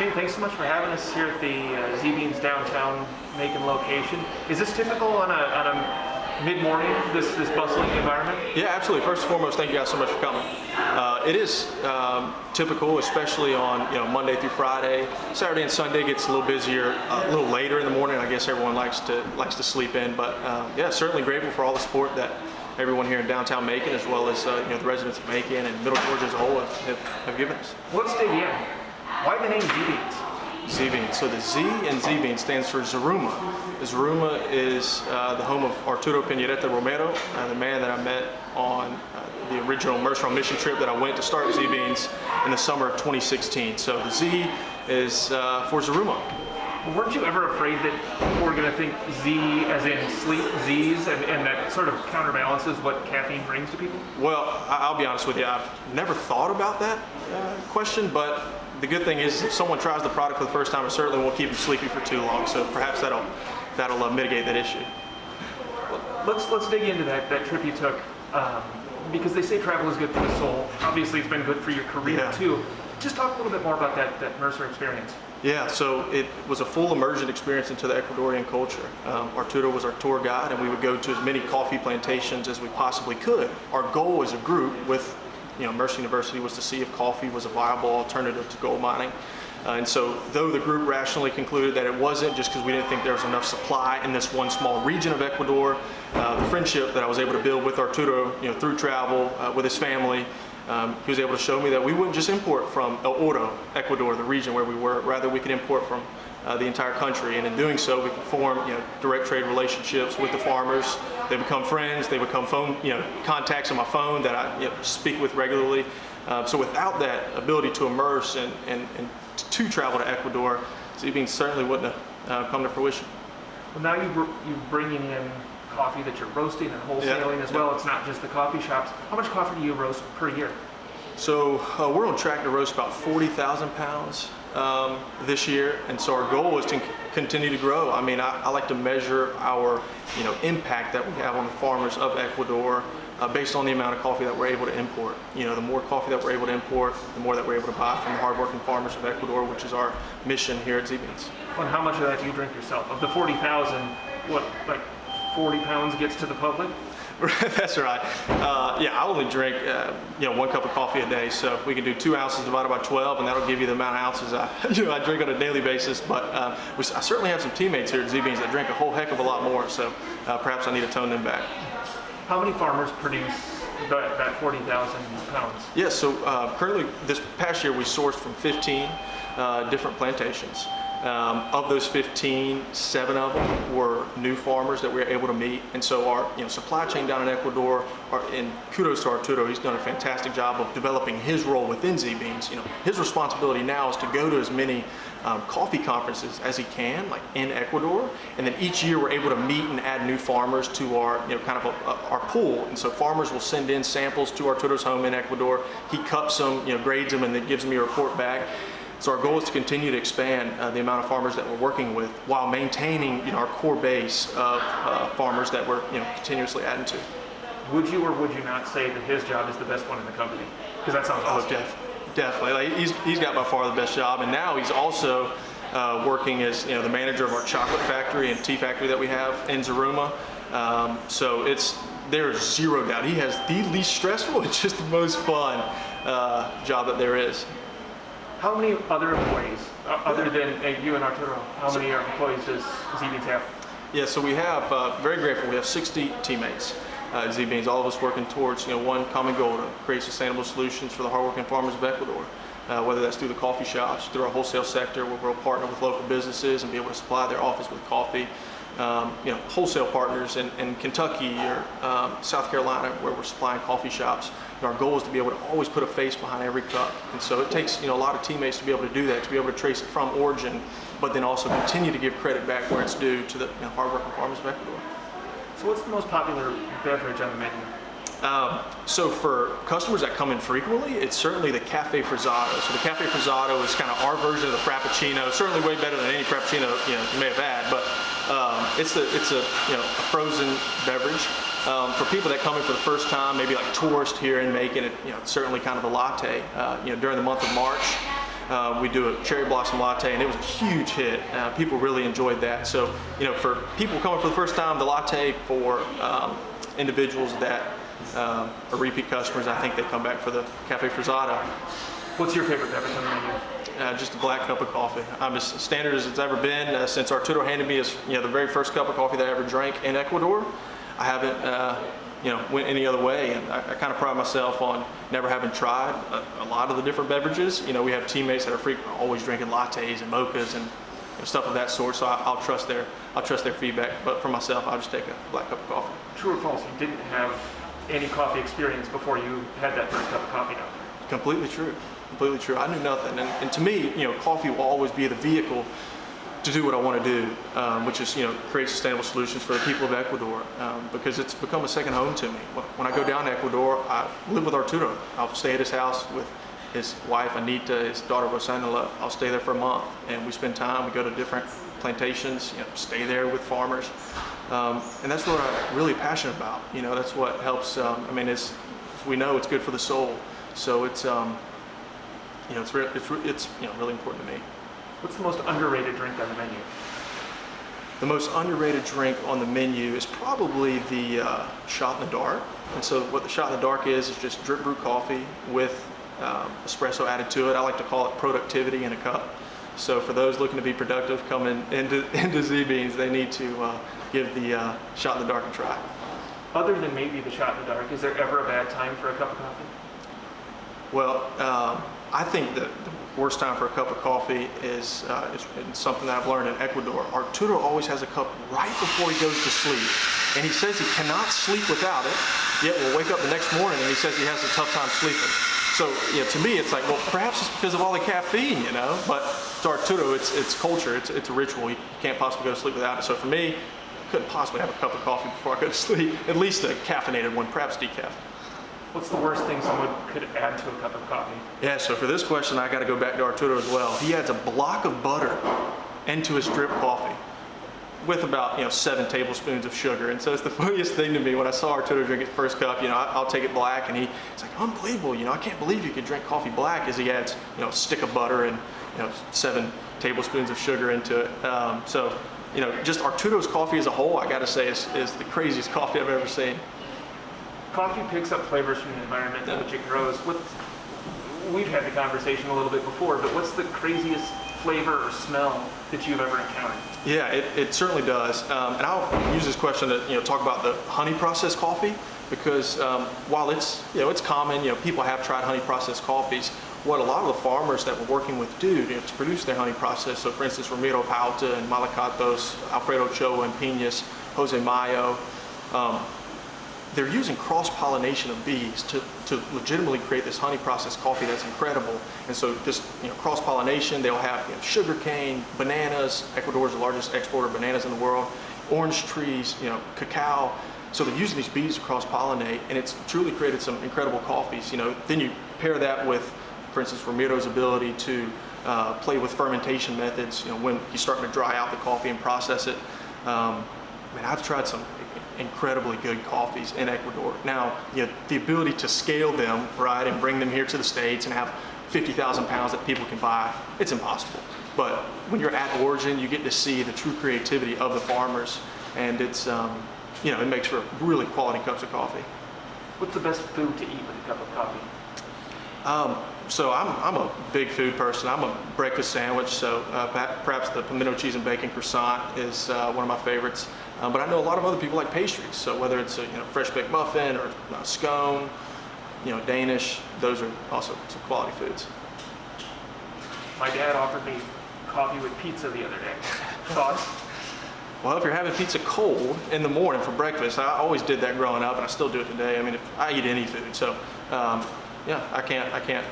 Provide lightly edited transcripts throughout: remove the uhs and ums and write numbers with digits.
Shane, thanks so much for having us here at the Z-Beans downtown Macon location. Is this typical on a mid-morning, this bustling environment? Yeah, absolutely. First and foremost, thank you guys so much for coming. It is typical, especially on Monday through Friday. Saturday and Sunday gets a little busier, a little later in the morning. I guess everyone likes to sleep in, but yeah, certainly grateful for all the support that everyone here in downtown Macon, as well as the residents of Macon and Middle Georgia as a whole, have given us. Let's dig in. Why the name Z-Beans? Z-Beans. So the Z in Z-Beans stands for Zaruma. Zaruma is the home of Arturo Pinareta Romero, the man that I met on the original Mercer mission trip that I went to start Z-Beans in the summer of 2016. So the Z is for Zaruma. Weren't you ever afraid that people were going to think Z as in sleep Z's and that sort of counterbalances what caffeine brings to people? Well, I'll be honest with you, I've never thought about that question, but the good thing is if someone tries the product for the first time, it certainly won't keep them sleepy for too long, so perhaps that'll mitigate that issue. Let's dig into that trip you took, because they say travel is good for the soul. Obviously it's been good for your career too. Just talk a little bit more about that Mercer experience. Yeah, so it was a full immersion experience into the Ecuadorian culture. Arturo was our tour guide, and we would go to as many coffee plantations as we possibly could. Our goal as a group with Mercer University was to see if coffee was a viable alternative to gold mining. And so though the group rationally concluded that it wasn't, just because we didn't think there was enough supply in this one small region of Ecuador, the friendship that I was able to build with Arturo through travel, with his family, he was able to show me that we wouldn't just import from El Oro, Ecuador, the region where we were, rather we could import from the entire country. And in doing so, we could form direct trade relationships with the farmers. They become friends, they become phone contacts on my phone that I speak with regularly. So without that ability to immerse and to travel to Ecuador, Z-Beans certainly wouldn't have come to fruition. Well, now you're bringing in coffee that you're roasting and wholesaling as well. It's not just the coffee shops. How much coffee do you roast per year? So we're on track to roast about 40,000 pounds this year, and so our goal is to continue to grow. I mean, I like to measure our impact that we have on the farmers of Ecuador based on the amount of coffee that we're able to import. The more coffee that we're able to import, the more that we're able to buy from the hardworking farmers of Ecuador, which is our mission here at Z-Beans. And how much of that do you drink yourself? Of the 40,000, what, like 40 pounds gets to the public? That's right. Yeah, I only drink 1 cup of coffee a day, so we can do 2 ounces divided by 12, and that'll give you the amount of ounces I drink on a daily basis. But I certainly have some teammates here at Z-Beans that drink a whole heck of a lot more, so perhaps I need to tone them back. How many farmers produce that 40,000 pounds? Yeah, so currently this past year we sourced from 15 different plantations. Of those 15, 7 of them were new farmers that we were able to meet, and so our supply chain down in Ecuador, and kudos to Arturo, he's done a fantastic job of developing his role within Z-Beans. His responsibility now is to go to as many coffee conferences as he can, like in Ecuador, and then each year we're able to meet and add new farmers to our our pool. And so farmers will send in samples to Arturo's home in Ecuador. He cups them, grades them, and then gives me a report back. So our goal is to continue to expand the amount of farmers that we're working with while maintaining our core base of farmers that we're continuously adding to. Would you or would you not say that his job is the best one in the company? Because that sounds awesome. Definitely. Like, he's got by far the best job, and now he's also working as the manager of our chocolate factory and tea factory that we have in Zaruma. So there is zero doubt he has the least stressful and just the most fun job that there is. How many other employees, other than you and Arturo, how many employees does Z-Beans have? Yeah, so we have, very grateful, we have 60 teammates at Z-Beans, all of us working towards one common goal, to create sustainable solutions for the hardworking farmers of Ecuador. Whether that's through the coffee shops, through our wholesale sector, where we'll partner with local businesses and be able to supply their office with coffee. Wholesale partners in Kentucky or South Carolina, where we're supplying coffee shops. And our goal is to be able to always put a face behind every cup. And so it takes a lot of teammates to be able to do that, to be able to trace it from origin, but then also continue to give credit back where it's due to the hardworking farmers of Ecuador. So what's the most popular beverage on the menu? So for customers that come in frequently, it's certainly the Cafe Frizzado. So the Cafe Frizzado is kind of our version of the Frappuccino. It's certainly way better than any Frappuccino you may have had, but it's a frozen beverage. For people that come in for the first time, maybe like tourists here in Macon, it's certainly kind of a latte. During the month of March, we do a cherry blossom latte, and it was a huge hit. People really enjoyed that. So, for people coming for the first time, the latte for individuals that are repeat customers, I think they come back for the cafe frizzata. What's your favorite beverage on the menu? Just a black cup of coffee. I'm as standard as it's ever been since Arturo handed me the very first cup of coffee that I ever drank in Ecuador. I haven't went any other way, and I kind of pride myself on never having tried a lot of the different beverages. We have teammates that are always drinking lattes and mochas and stuff of that sort. So I'll trust their feedback. But for myself, I'll just take a black cup of coffee. True or false? You didn't have any coffee experience before you had that first cup of coffee now? Completely true. Completely true. I knew nothing, and to me, coffee will always be the vehicle to do what I want to do, which is create sustainable solutions for the people of Ecuador, because it's become a second home to me. When I go down to Ecuador, I live with Arturo. I'll stay at his house with his wife Anita, his daughter Rosanela. I'll stay there for a month, and we spend time. We go to different plantations, stay there with farmers, and that's what I'm really passionate about. That's what helps. We know it's good for the soul, so it's really important to me. What's the most underrated drink on the menu? The most underrated drink on the menu is probably the shot in the dark. And so what the shot in the dark is just drip brew coffee with espresso added to it. I like to call it productivity in a cup. So for those looking to be productive coming into Z-Beans, they need to give the shot in the dark a try. Other than maybe the shot in the dark, is there ever a bad time for a cup of coffee? Well, I think that the worst time for a cup of coffee is something that I've learned in Ecuador. Arturo always has a cup right before he goes to sleep, and he says he cannot sleep without it, yet we'll wake up the next morning and he says he has a tough time sleeping. So to me it's like, well, perhaps it's because of all the caffeine, but to Arturo it's culture, it's a ritual. He can't possibly go to sleep without it. So for me, I couldn't possibly have a cup of coffee before I go to sleep, at least a caffeinated one, perhaps decaf. What's the worst thing someone could add to a cup of coffee? Yeah, so for this question, I got to go back to Arturo as well. He adds a block of butter into his drip coffee with about 7 tablespoons of sugar. And so it's the funniest thing to me when I saw Arturo drink his first cup. I'll take it black, and he's like, unbelievable. I can't believe you could drink coffee black, as he adds a stick of butter and 7 tablespoons of sugar into it. So just Arturo's coffee as a whole, I got to say, is the craziest coffee I've ever seen. Coffee picks up flavors from the environment in which it grows. We've had the conversation a little bit before, but what's the craziest flavor or smell that you've ever encountered? Yeah, it certainly does. And I'll use this question to talk about the honey processed coffee, because while it's common, people have tried honey processed coffees. What a lot of the farmers that we're working with do to produce their honey process. So, for instance, Ramiro Pauta and Malacatos, Alfredo Ochoa and Piñas, Jose Mayo. They're using cross-pollination of bees to legitimately create this honey processed coffee that's incredible. And so just cross-pollination, they'll have sugar cane, bananas. Ecuador is the largest exporter of bananas in the world. Orange trees, cacao. So they're using these bees to cross-pollinate, and it's truly created some incredible coffees. Then you pair that with, for instance, Ramiro's ability to play with fermentation methods. When he's starting to dry out the coffee and process it. I've tried some incredibly good coffees in Ecuador. Now, the ability to scale them, right, and bring them here to the States and have 50,000 pounds that people can buy, it's impossible. But when you're at origin, you get to see the true creativity of the farmers, and it's, it makes for really quality cups of coffee. What's the best food to eat with a cup of coffee? So I'm a big food person. I'm a breakfast sandwich, so perhaps the pimento cheese and bacon croissant is one of my favorites. But I know a lot of other people like pastries, so whether it's a fresh baked muffin or a scone, Danish, those are also some quality foods. My dad offered me coffee with pizza the other day. Thoughts? Well, if you're having pizza cold in the morning for breakfast, I always did that growing up, and I still do it today. If I eat any food, so I can't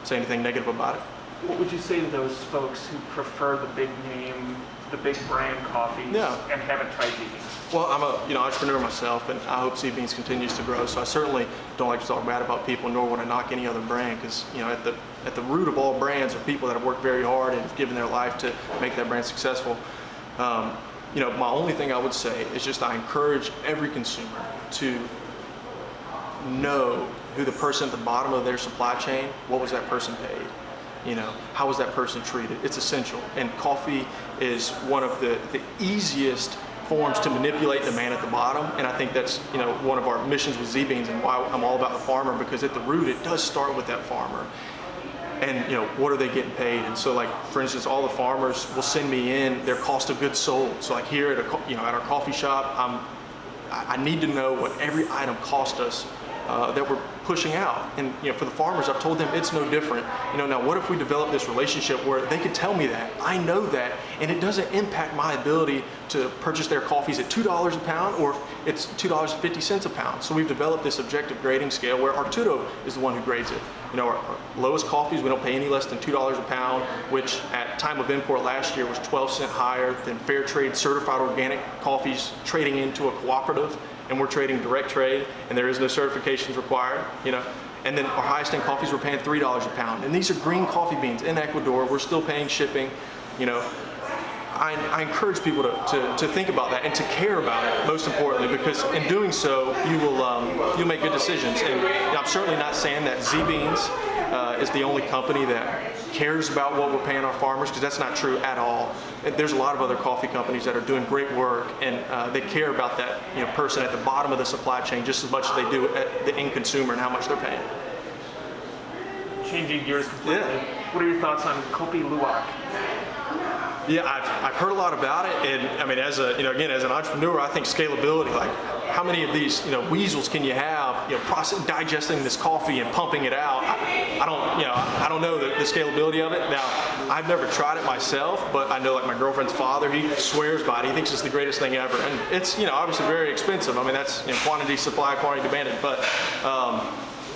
say anything negative about it. What would you say to those folks who prefer the big name, the big brand coffees, and haven't tried Z-Beans? Well, I'm a entrepreneur myself, and I hope Z-Beans continues to grow. So I certainly don't like to talk bad about people, nor would I knock any other brand, because at the root of all brands are people that have worked very hard and have given their life to make that brand successful. My only thing I would say is just I encourage every consumer to know who the person at the bottom of their supply chain, what was that person paid? How was that person treated? It's essential. And coffee is one of the easiest forms to manipulate the man at the bottom. And I think that's, one of our missions with Z-Beans and why I'm all about the farmer, because at the root, it does start with that farmer. And, what are they getting paid? And so, like, for instance, all the farmers will send me in their cost of goods sold. So like here at at our coffee shop, I need to know what every item cost us that we're pushing out. And for the farmers, I've told them it's no different. Now what if we develop this relationship where they can tell me that, I know that, and it doesn't impact my ability to purchase their coffees at $2 a pound or if it's $2.50 a pound. So we've developed this objective grading scale where Arturo is the one who grades it. Our lowest coffees, we don't pay any less than $2 a pound, which at time of import last year was 12% higher than fair trade certified organic coffees trading into a cooperative. And we're trading direct trade, and there is no certifications required, And then our highest end coffees, we're paying $3 a pound. And these are green coffee beans in Ecuador. We're still paying shipping, I encourage people to think about that and to care about it, most importantly, because in doing so, you'll make good decisions. And I'm certainly not saying that Z-Beans is the only company that cares about what we're paying our farmers, because that's not true at all. There's a lot of other coffee companies that are doing great work, and they care about that person at the bottom of the supply chain just as much as they do at the end consumer and how much they're paying. Changing gears completely. Yeah. What are your thoughts on Kopi Luwak? Yeah, I've heard a lot about it, and I mean, as an entrepreneur, I think scalability. Like, how many of these weasels can you have digesting this coffee and pumping it out? I don't know the scalability of it. Now, I've never tried it myself, but I know like my girlfriend's father, he swears by it. He thinks it's the greatest thing ever, and it's obviously very expensive. I mean, that's quantity, supply, quantity demanded, but.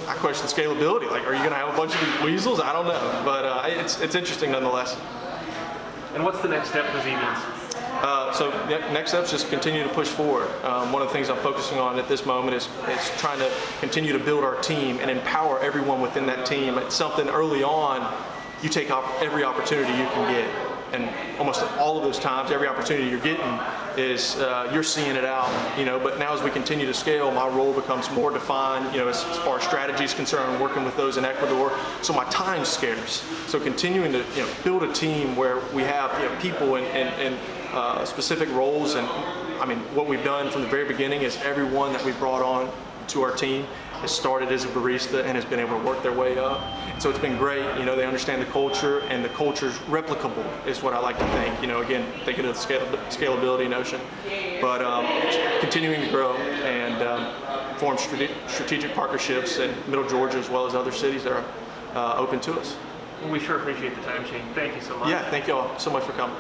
I question scalability. Like, are you going to have a bunch of these weasels? I don't know, but it's interesting nonetheless. And what's the next step for Z-Beans? So next step is just continue to push forward. One of the things I'm focusing on at this moment is trying to continue to build our team and empower everyone within that team. It's something early on, you take every opportunity you can get. And almost all of those times, every opportunity you're getting is you're seeing it out, But now as we continue to scale, my role becomes more defined, as far as strategy is concerned, working with those in Ecuador. So my time's scarce. So continuing to build a team where we have people in specific roles, and I mean what we've done from the very beginning is everyone that we've brought on to our team has started as a barista and has been able to work their way up. So it's been great. They understand the culture, and the culture's replicable is what I like to think. Again, thinking of the scalability notion, but continuing to grow and form strategic partnerships in Middle Georgia as well as other cities that are open to us. We sure appreciate the time, Shane. Thank you so much. Yeah, thank you all so much for coming.